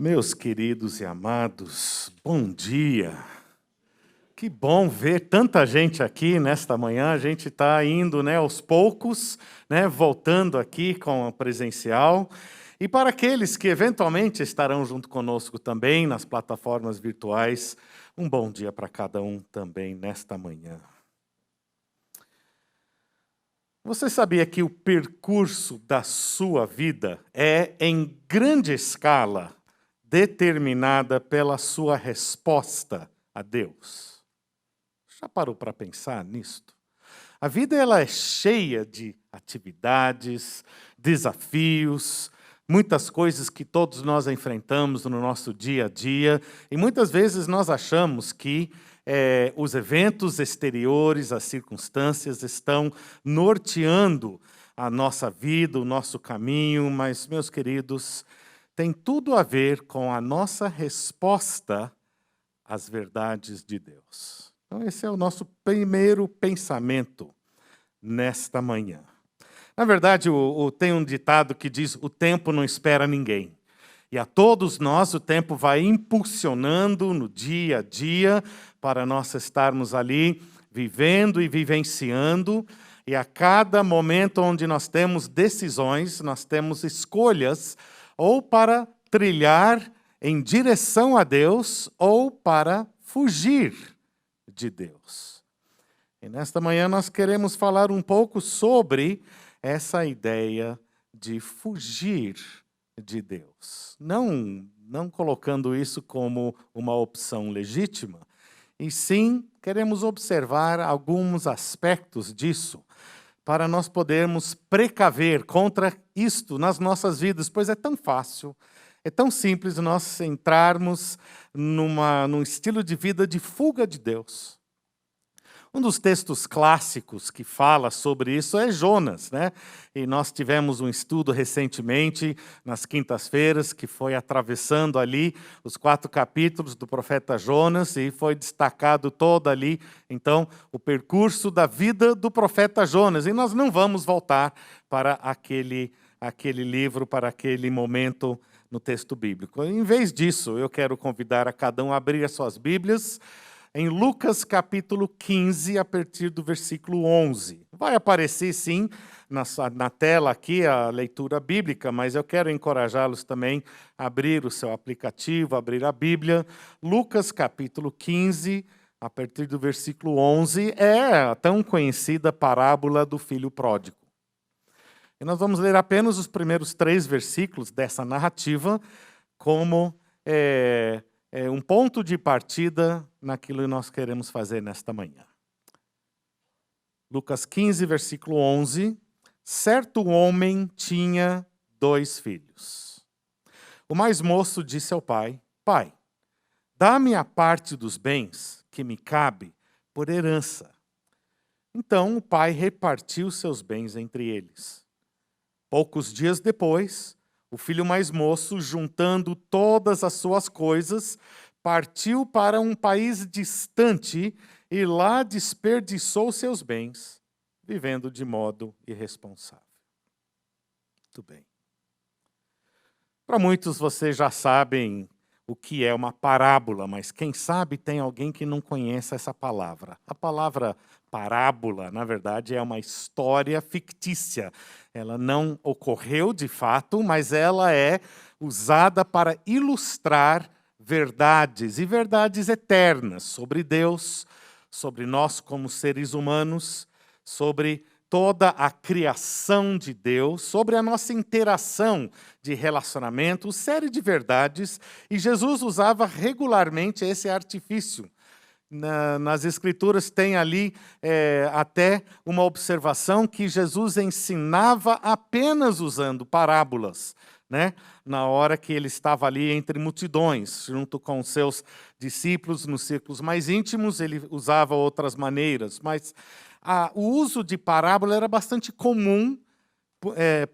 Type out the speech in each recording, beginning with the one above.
Meus queridos e amados, bom dia. Que bom ver tanta gente aqui nesta manhã. A gente está indo, aos poucos, voltando aqui com a presencial. E para aqueles que eventualmente estarão junto conosco também nas plataformas virtuais, um bom dia para cada um também nesta manhã. Você sabia que o percurso da sua vida é, em grande escala, determinada pela sua resposta a Deus? Já parou para pensar nisto? A vida ela é cheia de atividades, desafios, muitas coisas que todos nós enfrentamos no nosso dia a dia, e muitas vezes nós achamos que os eventos exteriores, as circunstâncias estão norteando a nossa vida, o nosso caminho, mas, meus queridos, tem tudo a ver com a nossa resposta às verdades de Deus. Então, esse é o nosso primeiro pensamento nesta manhã. Na verdade, tem um ditado que diz: o tempo não espera ninguém. E a todos nós o tempo vai impulsionando no dia a dia para nós estarmos ali vivendo e vivenciando. E a cada momento onde nós temos decisões, nós temos escolhas, ou para trilhar em direção a Deus, ou para fugir de Deus. E nesta manhã nós queremos falar um pouco sobre essa ideia de fugir de Deus. Não colocando isso como uma opção legítima, e sim queremos observar alguns aspectos disso, para nós podermos precaver contra isto nas nossas vidas, pois é tão fácil, é tão simples nós entrarmos num estilo de vida de fuga de Deus. Um dos textos clássicos que fala sobre isso é Jonas, E nós tivemos um estudo recentemente, nas quintas-feiras, que foi atravessando ali os 4 capítulos do profeta Jonas, e foi destacado todo ali, então, o percurso da vida do profeta Jonas. E nós não vamos voltar para aquele livro, para aquele momento no texto bíblico. Em vez disso, eu quero convidar a cada um a abrir as suas Bíblias, em Lucas capítulo 15, a partir do versículo 11. Vai aparecer, sim, na tela aqui a leitura bíblica, mas eu quero encorajá-los também a abrir o seu aplicativo, abrir a Bíblia. Lucas capítulo 15, a partir do versículo 11, é a tão conhecida parábola do filho pródigo. E nós vamos ler apenas os primeiros 3 versículos dessa narrativa, como um ponto de partida naquilo que nós queremos fazer nesta manhã. Lucas 15, versículo 11. Certo homem tinha 2 filhos. O mais moço disse ao pai: Pai, dá-me a parte dos bens que me cabe por herança. Então o pai repartiu seus bens entre eles. Poucos dias depois, o filho mais moço, juntando todas as suas coisas, partiu para um país distante e lá desperdiçou seus bens, vivendo de modo irresponsável. Muito bem. Para muitos vocês já sabem o que é uma parábola, mas quem sabe tem alguém que não conhece essa palavra. A palavra parábola, na verdade, é uma história fictícia. Ela não ocorreu de fato, mas ela é usada para ilustrar verdades, e verdades eternas sobre Deus, sobre nós como seres humanos, sobre toda a criação de Deus, sobre a nossa interação de relacionamento, série de verdades, e Jesus usava regularmente esse artifício. Nas Escrituras tem ali até uma observação que Jesus ensinava apenas usando parábolas, na hora que ele estava ali entre multidões, junto com os seus discípulos, nos círculos mais íntimos, ele usava outras maneiras, mas o uso de parábola era bastante comum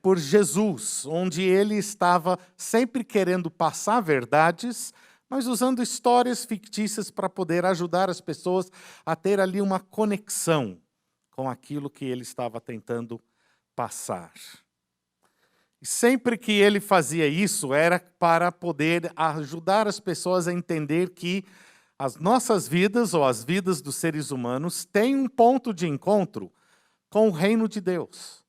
por Jesus, onde ele estava sempre querendo passar verdades, mas usando histórias fictícias para poder ajudar as pessoas a ter ali uma conexão com aquilo que ele estava tentando passar. Sempre que ele fazia isso, era para poder ajudar as pessoas a entender que as nossas vidas, ou as vidas dos seres humanos, têm um ponto de encontro com o reino de Deus.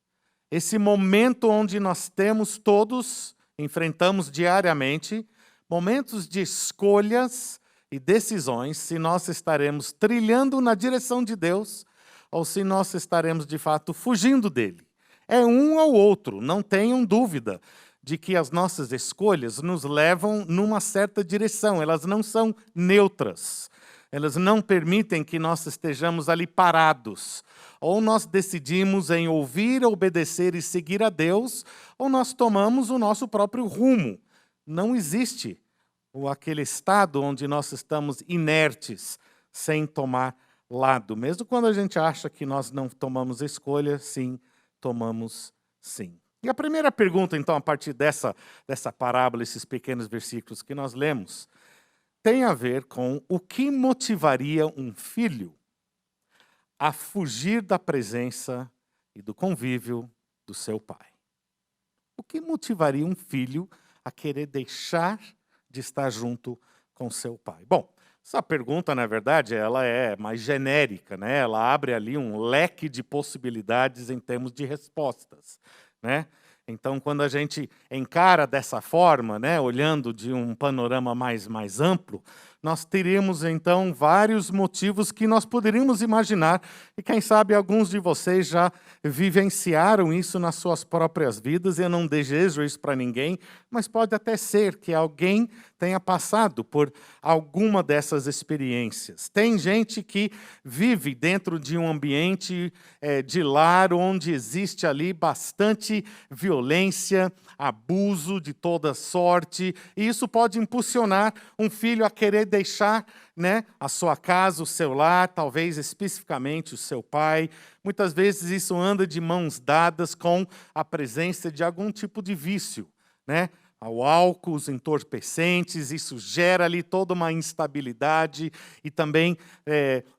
Esse momento onde nós temos todos, enfrentamos diariamente, momentos de escolhas e decisões, se nós estaremos trilhando na direção de Deus, ou se nós estaremos, de fato, fugindo dele. É um ou outro, não tenham dúvida de que as nossas escolhas nos levam numa certa direção, elas não são neutras, elas não permitem que nós estejamos ali parados. Ou nós decidimos em ouvir, obedecer e seguir a Deus, ou nós tomamos o nosso próprio rumo. Não existe aquele estado onde nós estamos inertes, sem tomar lado. Mesmo quando a gente acha que nós não tomamos escolha, sim, tomamos sim. E a primeira pergunta, então, a partir dessa parábola, esses pequenos versículos que nós lemos, tem a ver com o que motivaria um filho a fugir da presença e do convívio do seu pai. O que motivaria um filho a querer deixar de estar junto com seu pai? Bom, essa pergunta, na verdade, ela é mais genérica, né? Ela abre ali um leque de possibilidades em termos de respostas, né? Então, quando a gente encara dessa forma, né, olhando de um panorama mais amplo, nós teríamos, então, vários motivos que nós poderíamos imaginar, e quem sabe alguns de vocês já vivenciaram isso nas suas próprias vidas. Eu não desejo isso para ninguém, mas pode até ser que alguém tenha passado por alguma dessas experiências. Tem gente que vive dentro de um ambiente de lar onde existe ali bastante violência, abuso de toda sorte, e isso pode impulsionar um filho a querer deixar, né, a sua casa, o seu lar, talvez especificamente o seu pai. Muitas vezes isso anda de mãos dadas com a presença de algum tipo de vício, né? Ao álcool, os entorpecentes, isso gera ali toda uma instabilidade e também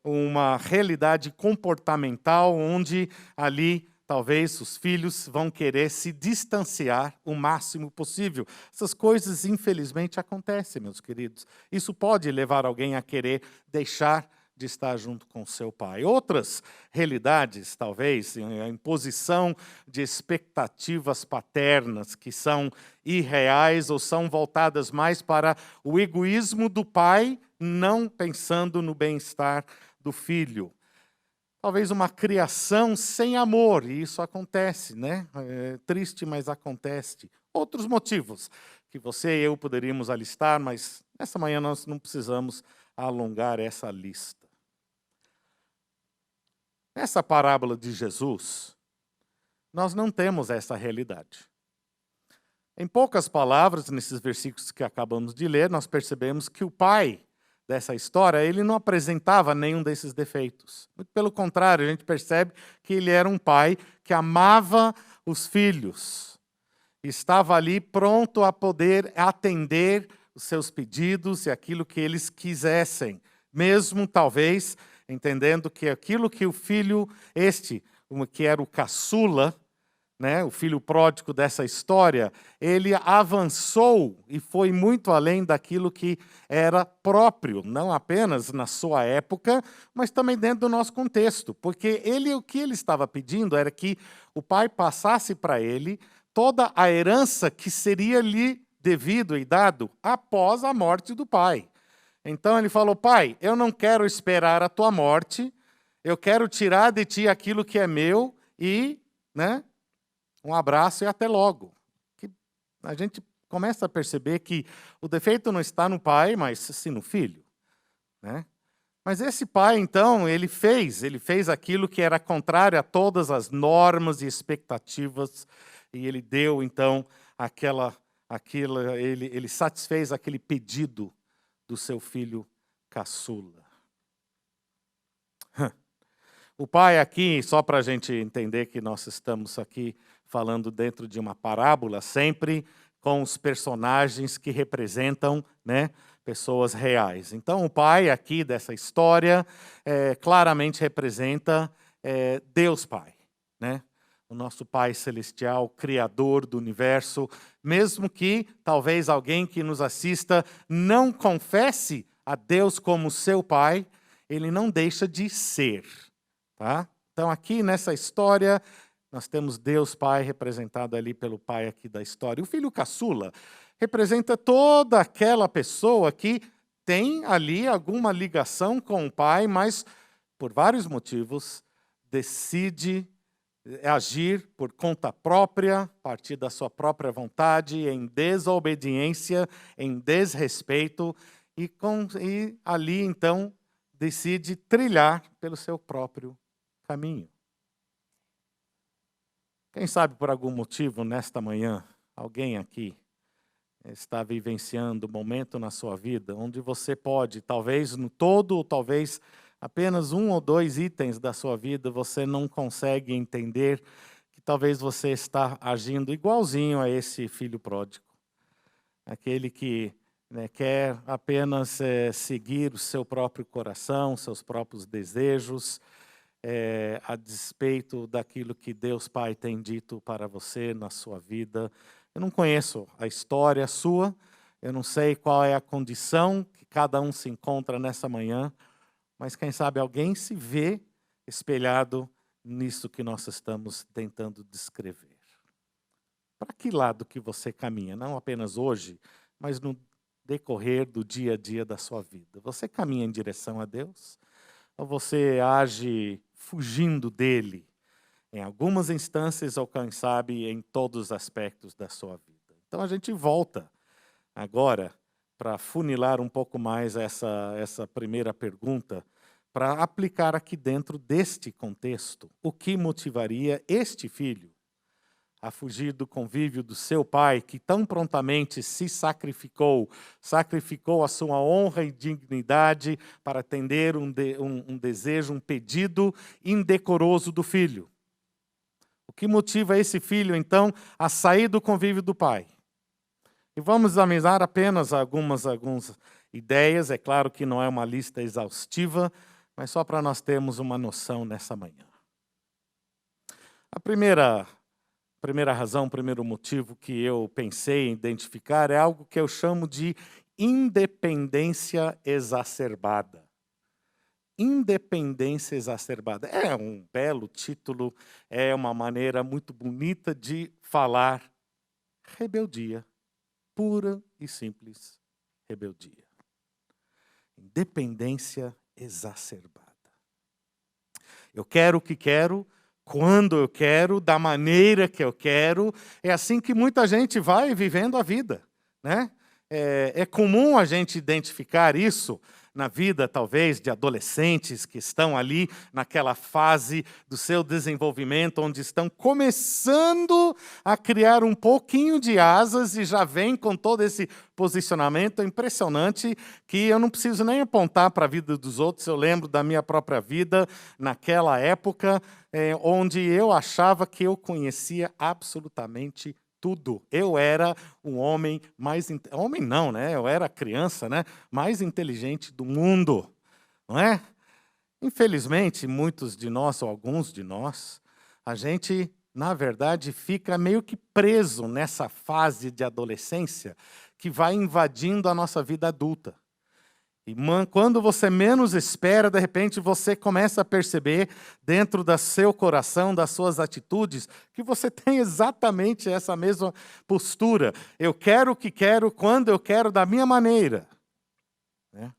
uma realidade comportamental onde ali talvez os filhos vão querer se distanciar o máximo possível. Essas coisas, infelizmente, acontecem, meus queridos. Isso pode levar alguém a querer deixar de estar junto com seu pai. Outras realidades, talvez, a imposição de expectativas paternas que são irreais ou são voltadas mais para o egoísmo do pai, não pensando no bem-estar do filho. Talvez uma criação sem amor, e isso acontece, né? É triste, mas acontece. Outros motivos que você e eu poderíamos alistar, mas nessa manhã nós não precisamos alongar essa lista. Nessa parábola de Jesus, nós não temos essa realidade. Em poucas palavras, nesses versículos que acabamos de ler, nós percebemos que o pai dessa história, ele não apresentava nenhum desses defeitos. Muito pelo contrário, a gente percebe que ele era um pai que amava os filhos. Estava ali pronto a poder atender os seus pedidos e aquilo que eles quisessem. Mesmo, talvez, entendendo que aquilo que o filho, que era o caçula, né, o filho pródigo dessa história, ele avançou e foi muito além daquilo que era próprio, não apenas na sua época, mas também dentro do nosso contexto. Porque o que ele estava pedindo era que o pai passasse para ele toda a herança que seria lhe devido e dado após a morte do pai. Então ele falou: pai, eu não quero esperar a tua morte, eu quero tirar de ti aquilo que é meu e, né, um abraço e até logo. Que a gente começa a perceber que o defeito não está no pai, mas sim no filho, né? Mas esse pai, então, ele fez aquilo que era contrário a todas as normas e expectativas, e ele deu, então, ele satisfez aquele pedido do seu filho caçula. O pai aqui, só para a gente entender que nós estamos aqui falando dentro de uma parábola, sempre com os personagens que representam, né, pessoas reais. Então, o pai aqui dessa história claramente representa Deus Pai, né? o nosso Pai Celestial, Criador do universo, mesmo que talvez alguém que nos assista não confesse a Deus como seu Pai, ele não deixa de ser. Tá? Então, aqui nessa história, nós temos Deus Pai representado ali pelo pai aqui da história. O filho caçula representa toda aquela pessoa que tem ali alguma ligação com o pai, mas por vários motivos decide agir por conta própria, a partir da sua própria vontade, em desobediência, em desrespeito, e ali, então, decide trilhar pelo seu próprio caminho. Quem sabe, por algum motivo, nesta manhã, alguém aqui está vivenciando um momento na sua vida onde você pode, talvez no todo, ou talvez apenas um ou dois itens da sua vida, você não consegue entender que talvez você está agindo igualzinho a esse filho pródigo. Aquele que quer apenas seguir o seu próprio coração, seus próprios desejos, a despeito daquilo que Deus Pai tem dito para você na sua vida. Eu não conheço a história sua, eu não sei qual é a condição que cada um se encontra nessa manhã, mas quem sabe alguém se vê espelhado nisso que nós estamos tentando descrever. Para que lado que você caminha? Não apenas hoje, mas no decorrer do dia a dia da sua vida. Você caminha em direção a Deus? Ou você age fugindo dele? Em algumas instâncias, ou quem sabe, em todos os aspectos da sua vida. Então a gente volta agora para funilar um pouco mais essa primeira pergunta, para aplicar aqui dentro deste contexto, o que motivaria este filho a fugir do convívio do seu pai, que tão prontamente se sacrificou a sua honra e dignidade para atender um desejo, um pedido indecoroso do filho. O que motiva esse filho, então, a sair do convívio do pai? E vamos examinar apenas algumas ideias. É claro que não é uma lista exaustiva, mas só para nós termos uma noção nessa manhã. A primeira razão, o primeiro motivo que eu pensei em identificar é algo que eu chamo de independência exacerbada. Independência exacerbada. É um belo título, é uma maneira muito bonita de falar rebeldia. Pura e simples rebeldia. Independência exacerbada. Eu quero o que quero, quando eu quero, da maneira que eu quero. É assim que muita gente vai vivendo a vida, né? É comum a gente identificar isso na vida, talvez, de adolescentes que estão ali naquela fase do seu desenvolvimento, onde estão começando a criar um pouquinho de asas e já vem com todo esse posicionamento impressionante que eu não preciso nem apontar para a vida dos outros. Eu lembro da minha própria vida naquela época, onde eu achava que eu conhecia absolutamente tudo. Eu era um homem mais... Homem não, né? Eu era a criança, né? Mais inteligente do mundo, não é? Infelizmente, muitos de nós, ou alguns de nós, a gente, na verdade, fica meio que preso nessa fase de adolescência que vai invadindo a nossa vida adulta. E quando você menos espera, de repente você começa a perceber dentro do seu coração, das suas atitudes, que você tem exatamente essa mesma postura. Eu quero o que quero, quando eu quero, da minha maneira. Né?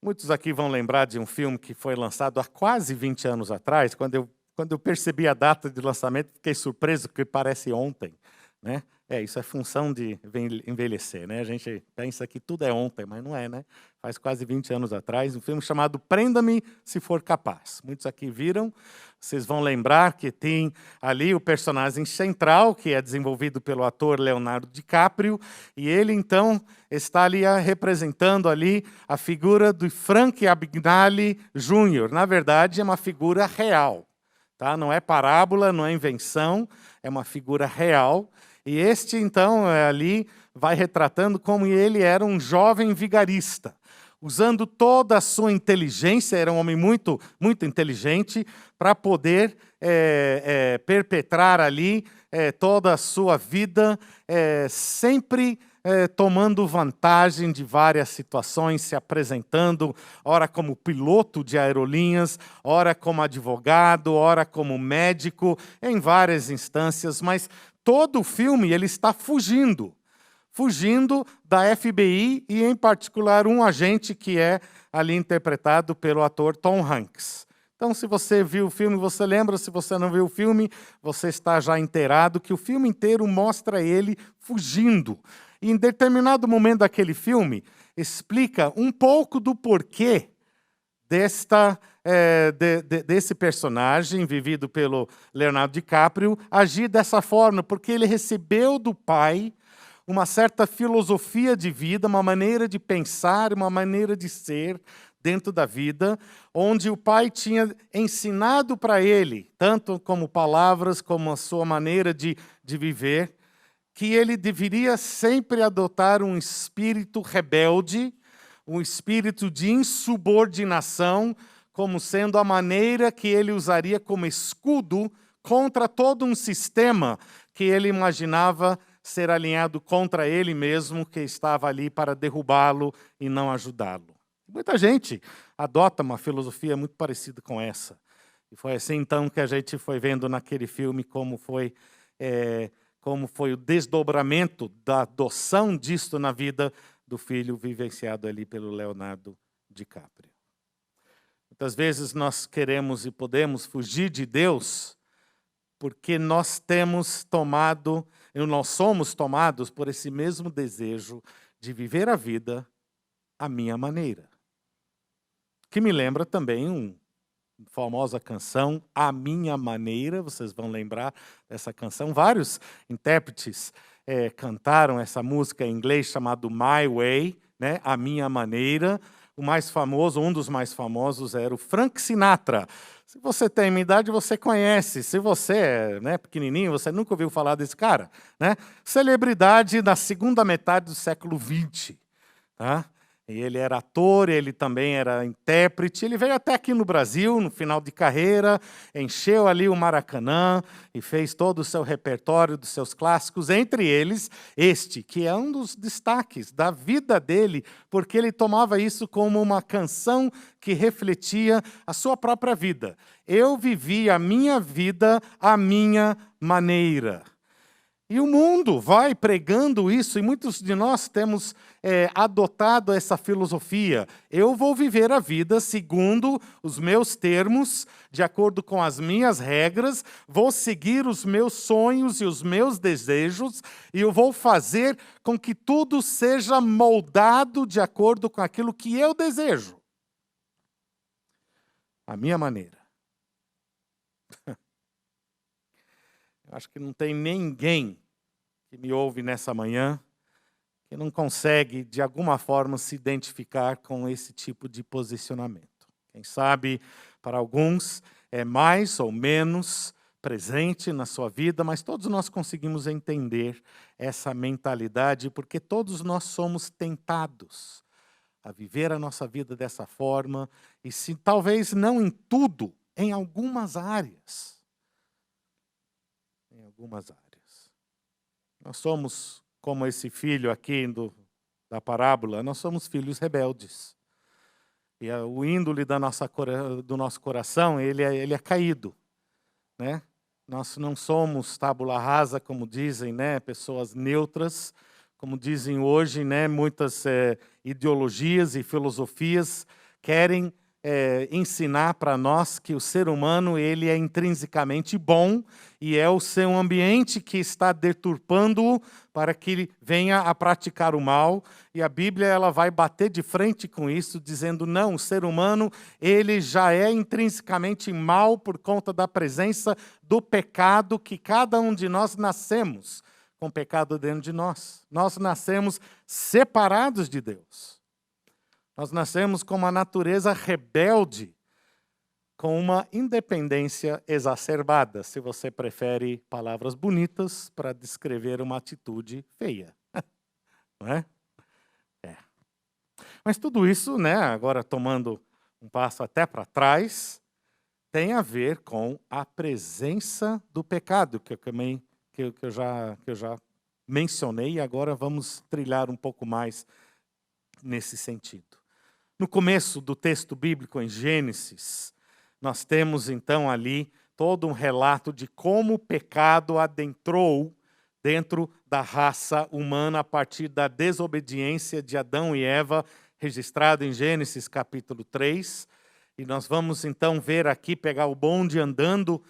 Muitos aqui vão lembrar de um filme que foi lançado há quase 20 anos atrás. Quando eu percebi a data de lançamento, fiquei surpreso, porque parece ontem. Né? Isso é função de envelhecer, né? A gente pensa que tudo é ontem, mas não é, né? Faz quase 20 anos atrás, um filme chamado Prenda-me se for capaz. Muitos aqui viram, vocês vão lembrar que tem ali o personagem central, que é desenvolvido pelo ator Leonardo DiCaprio, e ele, então, está ali representando ali a figura do Frank Abagnale Jr. Na verdade, é uma figura real, tá? Não é parábola, não é invenção, é uma figura real. E este, então, ali vai retratando como ele era um jovem vigarista. usando toda a sua inteligência, era um homem muito, muito inteligente, para poder perpetrar ali toda a sua vida, sempre tomando vantagem de várias situações, se apresentando, ora como piloto de aerolinhas, ora como advogado, ora como médico, em várias instâncias, mas todo o filme ele está fugindo da FBI e, em particular, um agente que é ali interpretado pelo ator Tom Hanks. Então, se você viu o filme, você lembra. Se você não viu o filme, você está já inteirado que o filme inteiro mostra ele fugindo. E, em determinado momento daquele filme, explica um pouco do porquê desse personagem, vivido pelo Leonardo DiCaprio, agir dessa forma, porque ele recebeu do pai uma certa filosofia de vida, uma maneira de pensar, uma maneira de ser dentro da vida, onde o pai tinha ensinado para ele, tanto como palavras, como a sua maneira de viver, que ele deveria sempre adotar um espírito rebelde, um espírito de insubordinação, como sendo a maneira que ele usaria como escudo contra todo um sistema que ele imaginava ser alinhado contra ele mesmo, que estava ali para derrubá-lo e não ajudá-lo. Muita gente adota uma filosofia muito parecida com essa. E foi assim, então, que a gente foi vendo naquele filme como foi o desdobramento da adoção disto na vida do filho vivenciado ali pelo Leonardo DiCaprio. Muitas vezes nós queremos e podemos fugir de Deus porque nós somos tomados por esse mesmo desejo de viver a vida à minha maneira. Que me lembra também uma famosa canção, A Minha Maneira. Vocês vão lembrar dessa canção. Vários intérpretes cantaram essa música em inglês chamado My Way, né? A Minha Maneira. O mais famoso, um dos mais famosos, era o Frank Sinatra. Se você tem minha idade, você conhece. Se você é pequenininho, você nunca ouviu falar desse cara, né? Celebridade da segunda metade do século XX. Tá? E ele era ator, ele também era intérprete. Ele veio até aqui no Brasil, no final de carreira, encheu ali o Maracanã e fez todo o seu repertório dos seus clássicos, entre eles este, que é um dos destaques da vida dele, porque ele tomava isso como uma canção que refletia a sua própria vida. Eu vivi a minha vida à minha maneira. E o mundo vai pregando isso, e muitos de nós temos adotado essa filosofia. Eu vou viver a vida segundo os meus termos, de acordo com as minhas regras, vou seguir os meus sonhos e os meus desejos, e eu vou fazer com que tudo seja moldado de acordo com aquilo que eu desejo. A minha maneira. Eu acho que não tem ninguém que me ouve nessa manhã que não consegue, de alguma forma, se identificar com esse tipo de posicionamento. Quem sabe, para alguns, é mais ou menos presente na sua vida, mas todos nós conseguimos entender essa mentalidade, porque todos nós somos tentados a viver a nossa vida dessa forma, e se talvez não em tudo, em algumas áreas. Em algumas áreas. Nós somos, como esse filho aqui da parábola, nós somos filhos rebeldes. E o índole do nosso coração, ele é caído. Né? Nós não somos tábula rasa, como dizem, né? Pessoas neutras, como dizem hoje, né? Muitas ideologias e filosofias querem ensinar para nós que o ser humano ele é intrinsecamente bom e é o seu ambiente que está deturpando-o para que ele venha a praticar o mal. E a Bíblia ela vai bater de frente com isso, dizendo, não, o ser humano ele já é intrinsecamente mal por conta da presença do pecado que cada um de nós nascemos com pecado dentro de nós. Nós nascemos separados de Deus. Nós nascemos com uma natureza rebelde, com uma independência exacerbada, se você prefere palavras bonitas para descrever uma atitude feia. Não é? Mas tudo isso, né, agora tomando um passo até para trás, tem a ver com a presença do pecado, que eu já mencionei, e agora vamos trilhar um pouco mais nesse sentido. No começo do texto bíblico, em Gênesis, nós temos então ali todo um relato de como o pecado adentrou dentro da raça humana a partir da desobediência de Adão e Eva, registrado em Gênesis capítulo 3. E nós vamos então ver aqui, pegar o bonde andando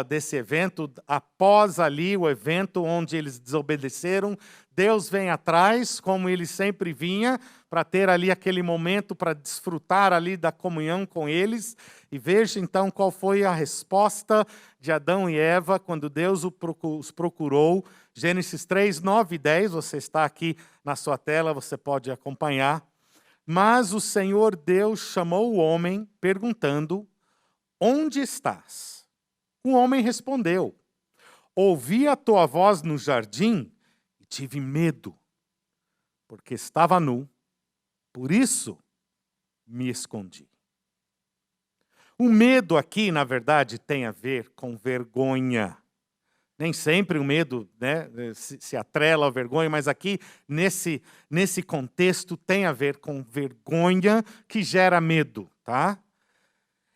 desse evento. Após ali o evento onde eles desobedeceram, Deus vem atrás, como ele sempre vinha, para ter ali aquele momento, para desfrutar ali da comunhão com eles. E veja então qual foi a resposta de Adão e Eva quando Deus os procurou. Gênesis 3, 9 e 10, você está aqui na sua tela, você pode acompanhar. Mas o Senhor Deus chamou o homem, perguntando: onde estás? O homem respondeu: ouvi a tua voz no jardim e tive medo, porque estava nu, por isso me escondi. O medo aqui, na verdade, tem a ver com vergonha. Nem sempre o medo, né, se atrela à vergonha, mas aqui, nesse contexto, tem a ver com vergonha que gera medo, tá?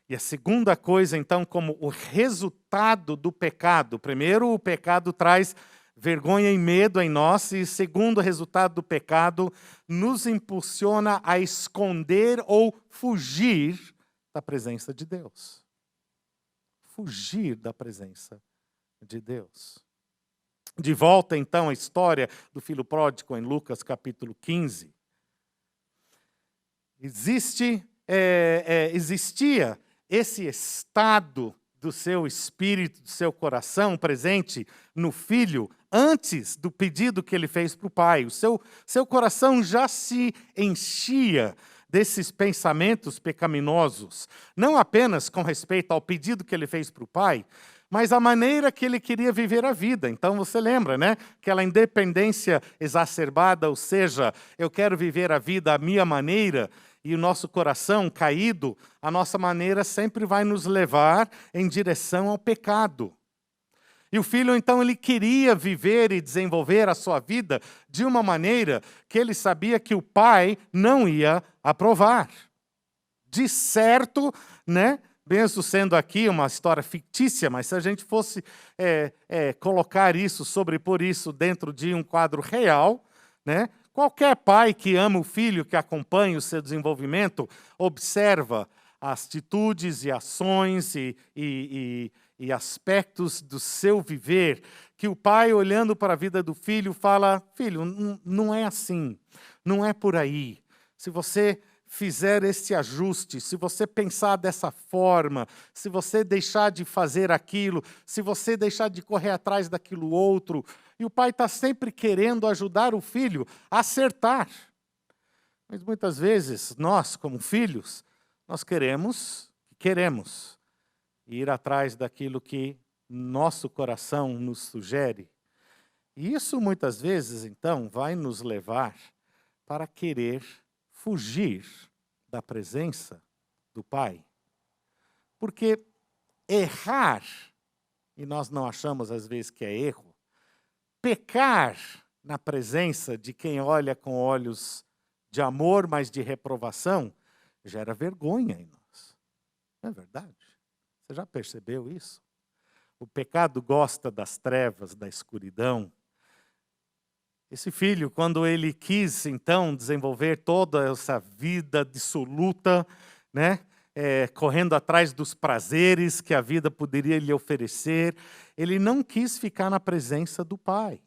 E a segunda coisa, então, como o resultado do pecado. Primeiro, o pecado traz vergonha e medo em nós, e segundo, o resultado do pecado nos impulsiona a esconder ou fugir da presença de Deus. Fugir da presença de Deus. De volta, então, à história do filho pródigo em Lucas capítulo 15. Existia esse estado do seu espírito, do seu coração presente no filho antes do pedido que ele fez para o pai. O seu coração já se enchia desses pensamentos pecaminosos, não apenas com respeito ao pedido que ele fez para o pai, mas a maneira que ele queria viver a vida. Então você lembra, né? Aquela independência exacerbada, ou seja, eu quero viver a vida à minha maneira, e o nosso coração caído, a nossa maneira sempre vai nos levar em direção ao pecado. E o filho, então, ele queria viver e desenvolver a sua vida de uma maneira que ele sabia que o pai não ia aprovar. De certo, né? Mesmo sendo aqui uma história fictícia, mas se a gente fosse colocar isso, sobrepor isso dentro de um quadro real, né? Qualquer pai que ama o filho, que acompanha o seu desenvolvimento, observa as atitudes e ações e aspectos do seu viver, que o pai, olhando para a vida do filho, fala: filho, não é assim, não é por aí. Se você fizer esse ajuste, se você pensar dessa forma, se você deixar de fazer aquilo, se você deixar de correr atrás daquilo outro, e o pai está sempre querendo ajudar o filho a acertar. Mas muitas vezes, nós, como filhos, nós queremos ir atrás daquilo que nosso coração nos sugere. E isso, muitas vezes, então, vai nos levar para querer fugir da presença do Pai. Porque errar, e nós não achamos às vezes que é erro, pecar na presença de quem olha com olhos de amor, mas de reprovação, gera vergonha em nós. Não é verdade? Você já percebeu isso? O pecado gosta das trevas, da escuridão. Esse filho, quando ele quis, então, desenvolver toda essa vida dissoluta, né? Correndo atrás dos prazeres que a vida poderia lhe oferecer, ele não quis ficar na presença do pai.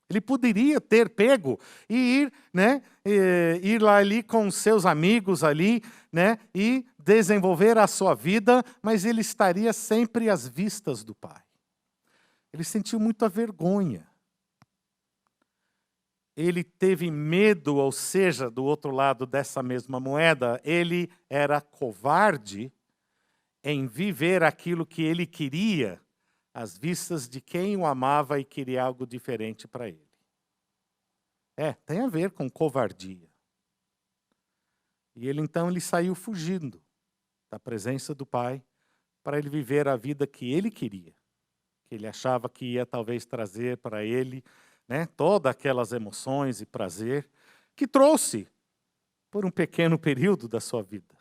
Ele poderia ter pego e ir, né, ir lá ali com os seus amigos ali, né, e desenvolver a sua vida, mas ele estaria sempre às vistas do pai. Ele sentiu muita vergonha. Ele teve medo, ou seja, do outro lado dessa mesma moeda, ele era covarde em viver aquilo que ele queria, às vistas de quem o amava e queria algo diferente para ele. Tem a ver com covardia. E ele saiu fugindo da presença do pai para ele viver a vida que ele queria, que ele achava que ia talvez trazer para ele, né, todas aquelas emoções e prazer que trouxe por um pequeno período da sua vida.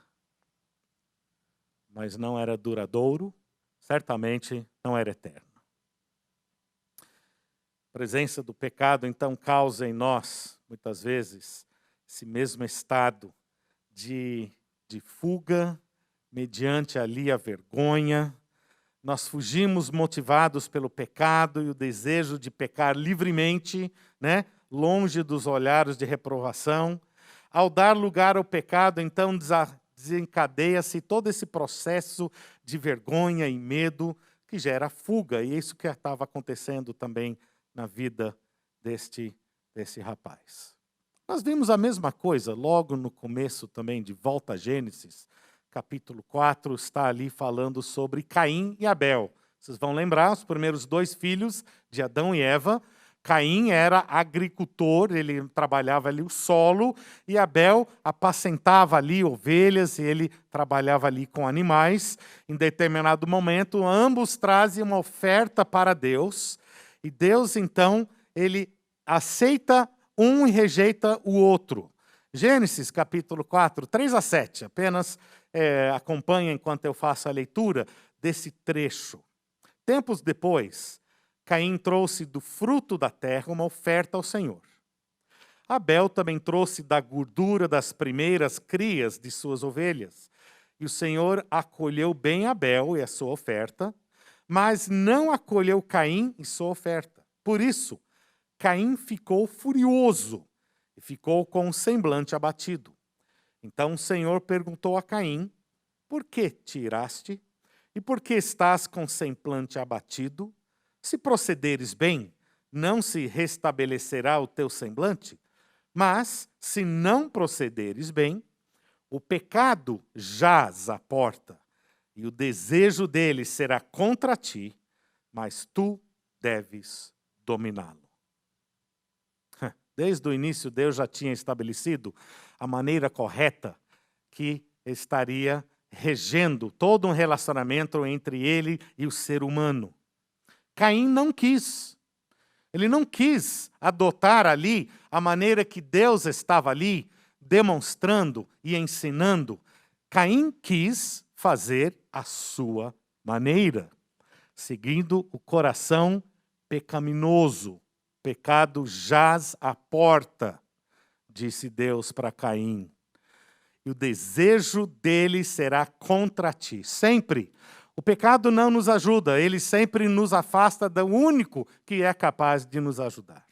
Mas não era duradouro, certamente não era eterno. A presença do pecado, então, causa em nós, muitas vezes, esse mesmo estado de fuga, mediante ali a vergonha. Nós fugimos motivados pelo pecado e o desejo de pecar livremente, né? Longe dos olhares de reprovação. Ao dar lugar ao pecado, então, desencadeia-se todo esse processo de vergonha e medo que gera fuga. E isso que estava acontecendo também na vida desse rapaz. Nós vimos a mesma coisa logo no começo também, de volta a Gênesis, capítulo 4, está ali falando sobre Caim e Abel. Vocês vão lembrar, os primeiros 2 filhos de Adão e Eva. Caim era agricultor, ele trabalhava ali o solo, e Abel apacentava ali ovelhas, e ele trabalhava ali com animais. Em determinado momento, ambos trazem uma oferta para Deus, e Deus, então, ele aceita um e rejeita o outro. Gênesis, capítulo 4, 3-7. Apenas acompanha enquanto eu faço a leitura desse trecho. Tempos depois, Caim trouxe do fruto da terra uma oferta ao Senhor. Abel também trouxe da gordura das primeiras crias de suas ovelhas. E o Senhor acolheu bem Abel e a sua oferta, mas não acolheu Caim e sua oferta. Por isso, Caim ficou furioso e ficou com o semblante abatido. Então o Senhor perguntou a Caim: por que te iraste? E por que estás com o semblante abatido? Se procederes bem, não se restabelecerá o teu semblante? Mas, se não procederes bem, o pecado jaz à porta, e o desejo dele será contra ti, mas tu deves dominá-lo. Desde o início, Deus já tinha estabelecido a maneira correta que estaria regendo todo um relacionamento entre ele e o ser humano. Caim não quis. Ele não quis adotar ali a maneira que Deus estava ali demonstrando e ensinando. Caim quis fazer a sua maneira, seguindo o coração pecaminoso. Pecado jaz à porta, disse Deus para Caim. E o desejo dele será contra ti. Sempre. O pecado não nos ajuda, ele sempre nos afasta do único que é capaz de nos ajudar.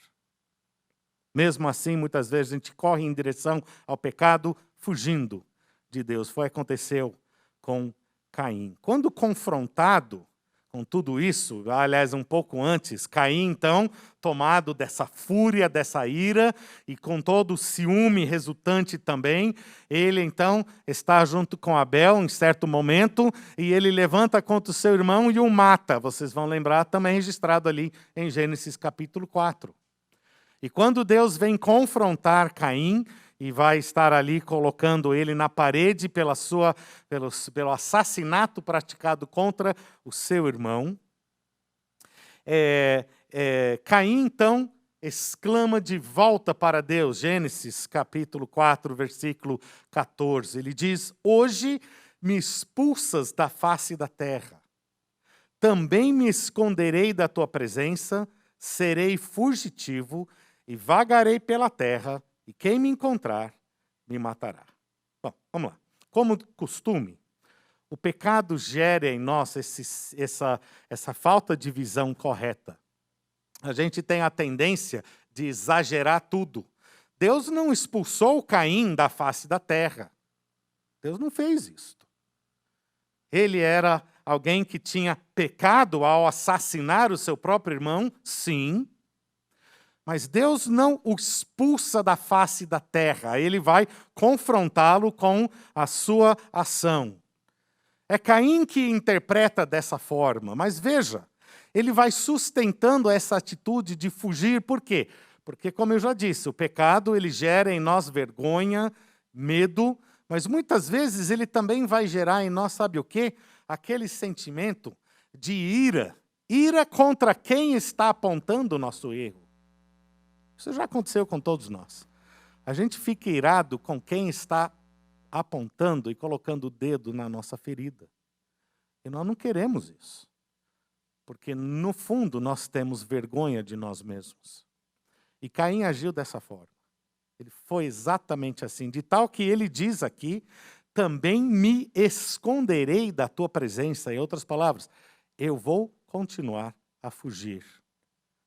Mesmo assim, muitas vezes a gente corre em direção ao pecado, fugindo de Deus. Foi o que aconteceu com Caim. Quando confrontado com tudo isso, aliás, um pouco antes, Caim, então, tomado dessa fúria, dessa ira, e com todo o ciúme resultante também, ele, então, está junto com Abel em certo momento, e ele levanta contra o seu irmão e o mata. Vocês vão lembrar, também registrado ali em Gênesis capítulo 4. E quando Deus vem confrontar Caim, e vai estar ali colocando ele na parede pelo assassinato praticado contra o seu irmão. Caim, então, exclama de volta para Deus, Gênesis capítulo 4, versículo 14. Ele diz: hoje me expulsas da face da terra. Também me esconderei da tua presença, serei fugitivo e vagarei pela terra, e quem me encontrar, me matará. Bom, vamos lá. Como costume, o pecado gera em nós essa falta de visão correta. A gente tem a tendência de exagerar tudo. Deus não expulsou Caim da face da terra. Deus não fez isso. Ele era alguém que tinha pecado ao assassinar o seu próprio irmão? Sim. Mas Deus não o expulsa da face da terra, ele vai confrontá-lo com a sua ação. É Caim que interpreta dessa forma, mas veja, ele vai sustentando essa atitude de fugir, por quê? Porque, como eu já disse, o pecado ele gera em nós vergonha, medo, Mas muitas vezes ele também vai gerar em nós, sabe o quê? Aquele sentimento de ira. Ira contra quem está apontando o nosso erro. Isso já aconteceu com todos nós. A gente fica irado com quem está apontando e colocando o dedo na nossa ferida. E nós não queremos isso. Porque, no fundo, nós temos vergonha de nós mesmos. E Caim agiu dessa forma. Ele foi exatamente assim, de tal que ele diz aqui, também me esconderei da tua presença. Em outras palavras, eu vou continuar a fugir.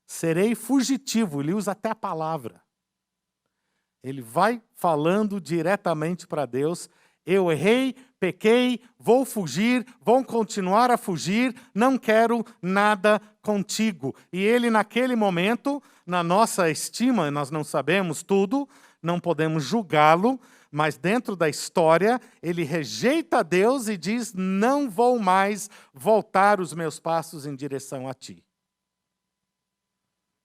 Serei fugitivo, ele usa até a palavra. Ele vai falando diretamente para Deus, eu errei, pequei, vou fugir, vou continuar a fugir, não quero nada contigo. E ele naquele momento, na nossa estima, nós não sabemos tudo, não podemos julgá-lo, mas dentro da história, ele rejeita Deus e diz, não vou mais voltar os meus passos em direção a ti.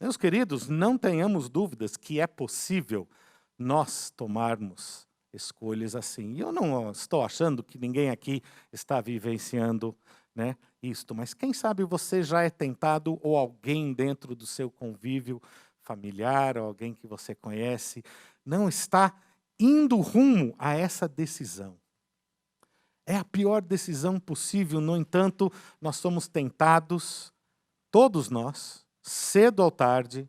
Meus queridos, não tenhamos dúvidas que é possível nós tomarmos escolhas assim. E eu não estou achando que ninguém aqui está vivenciando, né, isto, mas quem sabe você já é tentado ou alguém dentro do seu convívio familiar, ou alguém que você conhece, não está indo rumo a essa decisão. É a pior decisão possível, no entanto, nós somos tentados, todos nós, cedo ou tarde,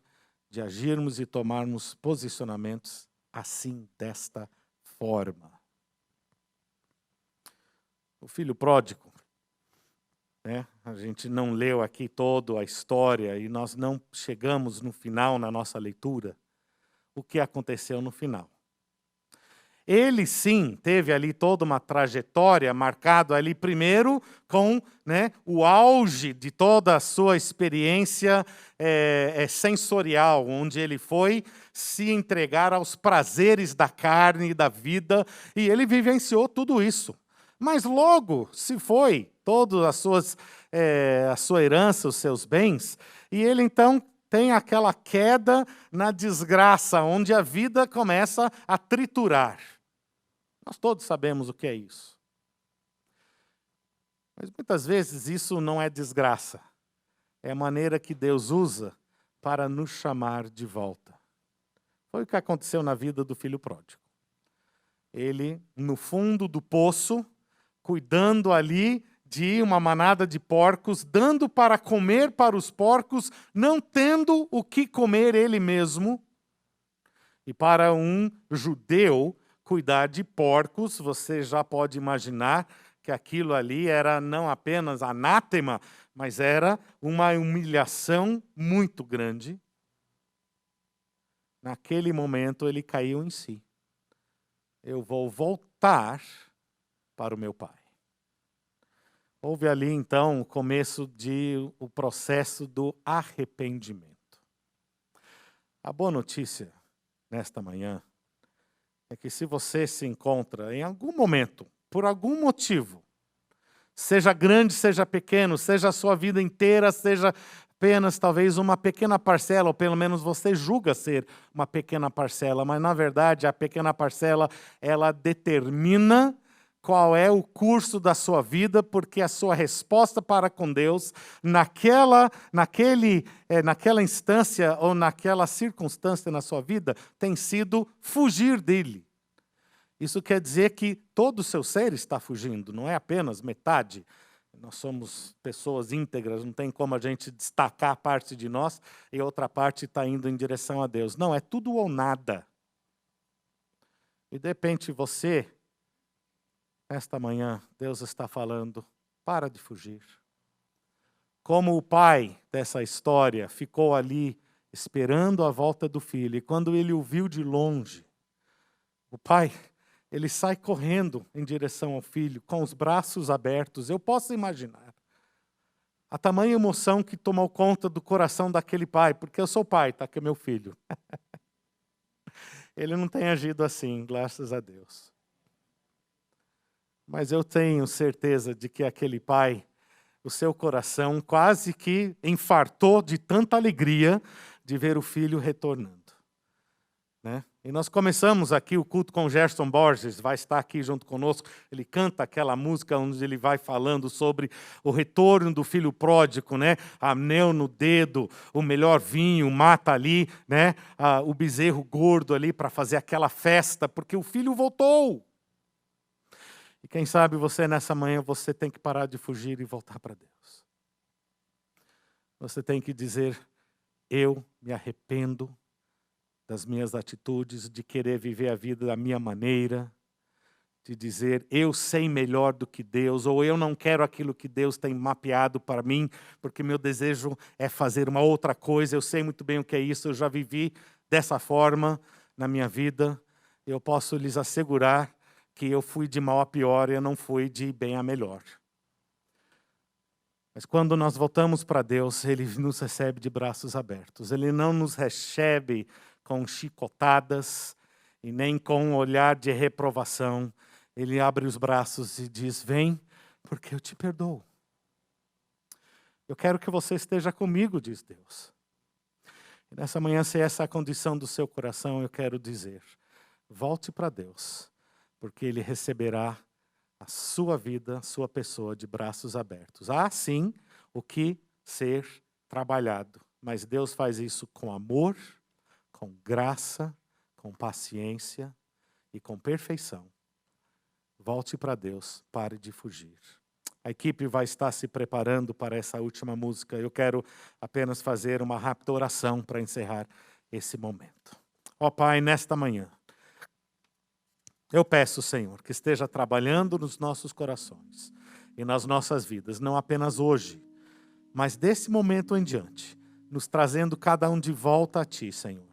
de agirmos e tomarmos posicionamentos assim, desta forma. O filho pródigo, né? A gente não leu aqui toda a história e nós não chegamos no final na nossa leitura. O que aconteceu no final? Ele sim teve ali toda uma trajetória marcado ali primeiro com, né, o auge de toda a sua experiência sensorial, onde ele foi se entregar aos prazeres da carne e da vida, e ele vivenciou tudo isso. Mas logo se foi toda a sua herança, os seus bens, e ele então tem aquela queda na desgraça, onde a vida começa a triturar. Nós todos sabemos o que é isso. Mas muitas vezes isso não é desgraça. É a maneira que Deus usa para nos chamar de volta. Foi o que aconteceu na vida do filho pródigo. Ele, no fundo do poço, cuidando ali de uma manada de porcos, dando para comer para os porcos, não tendo o que comer ele mesmo. E para um judeu, cuidar de porcos, você já pode imaginar que aquilo ali era não apenas anátema, mas era uma humilhação muito grande. Naquele momento ele caiu em si. Eu vou voltar para o meu pai. Houve ali então o começo do processo do arrependimento. A boa notícia nesta manhã é que se você se encontra em algum momento, por algum motivo, seja grande, seja pequeno, seja a sua vida inteira, seja apenas talvez uma pequena parcela, ou pelo menos você julga ser uma pequena parcela, mas na verdade a pequena parcela, ela determina qual é o curso da sua vida, porque a sua resposta para com Deus, naquela instância ou naquela circunstância na sua vida, tem sido fugir dele. Isso quer dizer que todo o seu ser está fugindo, não é apenas metade. Nós somos pessoas íntegras, não tem como a gente destacar parte de nós e outra parte está indo em direção a Deus. Não, é tudo ou nada. E de repente você, esta manhã, Deus está falando, para de fugir. Como o pai dessa história ficou ali esperando a volta do filho, e quando ele o viu de longe, o pai, ele sai correndo em direção ao filho, com os braços abertos. Eu posso imaginar a tamanha emoção que tomou conta do coração daquele pai, porque eu sou pai, tá, que é meu filho. Ele não tem agido assim, graças a Deus. Mas eu tenho certeza de que aquele pai, o seu coração quase que infartou de tanta alegria de ver o filho retornando. né? E nós começamos aqui o culto com Gerson Borges, vai estar aqui junto conosco. Ele canta aquela música onde ele vai falando sobre o retorno do filho pródigo, né? Anel no dedo, o melhor vinho, mata ali, né? O bezerro gordo ali para fazer aquela festa, porque o filho voltou. E quem sabe você nessa manhã, você tem que parar de fugir e voltar para Deus. Você tem que dizer, eu me arrependo das minhas atitudes, de querer viver a vida da minha maneira, de dizer, eu sei melhor do que Deus, ou eu não quero aquilo que Deus tem mapeado para mim, porque meu desejo é fazer uma outra coisa, eu sei muito bem o que é isso, eu já vivi dessa forma na minha vida, eu posso lhes assegurar que eu fui de mal a pior e eu não fui de bem a melhor. Mas quando nós voltamos para Deus, Ele nos recebe de braços abertos. Ele não nos recebe com chicotadas e nem com um olhar de reprovação. Ele abre os braços e diz, vem, porque eu te perdoo. Eu quero que você esteja comigo, diz Deus. E nessa manhã, se essa é a condição do seu coração, eu quero dizer, volte para Deus, porque Ele receberá a sua vida, a sua pessoa de braços abertos. Há sim o que ser trabalhado, mas Deus faz isso com amor, com graça, com paciência e com perfeição. Volte para Deus, pare de fugir. A equipe vai estar se preparando para essa última música. Eu quero apenas fazer uma rápida oração para encerrar esse momento. Ó Pai, nesta manhã, eu peço, Senhor, que esteja trabalhando nos nossos corações e nas nossas vidas, não apenas hoje, mas desse momento em diante, nos trazendo cada um de volta a Ti, Senhor.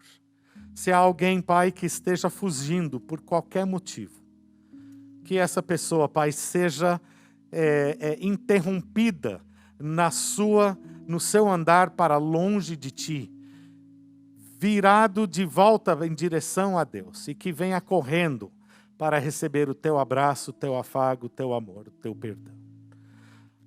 Se há alguém, Pai, que esteja fugindo por qualquer motivo, que essa pessoa, Pai, seja interrompida no seu andar para longe de Ti, virado de volta em direção a Deus, e que venha correndo para receber o Teu abraço, o Teu afago, o Teu amor, o Teu perdão.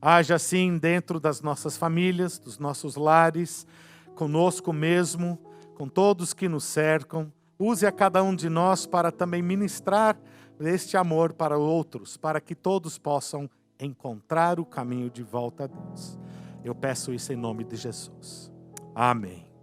Haja assim dentro das nossas famílias, dos nossos lares, conosco mesmo, com todos que nos cercam. Use a cada um de nós para também ministrar este amor para outros, para que todos possam encontrar o caminho de volta a Deus. Eu peço isso em nome de Jesus. Amém.